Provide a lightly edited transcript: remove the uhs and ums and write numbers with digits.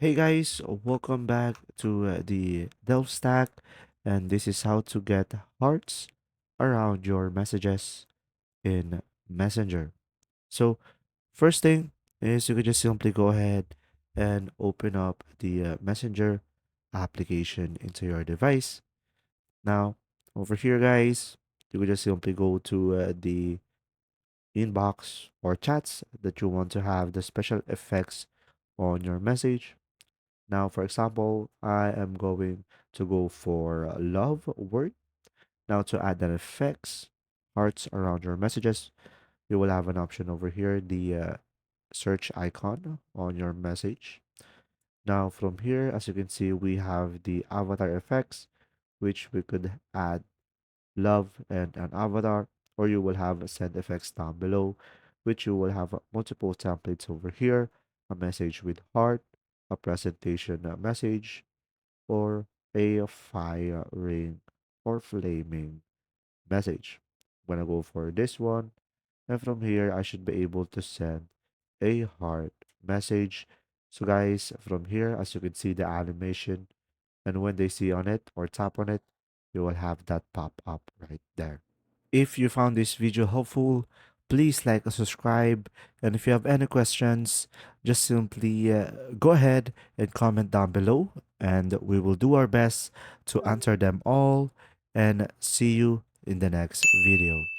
Hey guys, welcome back to the DelftStack, and this is how to get hearts around your messages in Messenger. So, first thing is you can just simply go ahead and open up the Messenger application into your device. Now, over here, guys, you can just simply go to the inbox or chats that you want to have the special effects on your message. Now, for example, I am going to go for love word. Now, to add that effects, hearts around your messages, you will have an option over here, the search icon on your message. Now, from here, as you can see, we have the avatar effects, which we could add love and an avatar, or you will have send effects down below, which you will have multiple templates over here, a message with heart, a presentation message, or a firing or flaming message. I'm gonna go for this one, and from here I should be able to send a heart message. So guys, from here, as you can see the animation, and when they see on it or tap on it, you will have that pop up right there. If you found this video helpful, please like and subscribe. And if you have any questions, just simply go ahead and comment down below, and we will do our best to answer them all. And see you in the next video.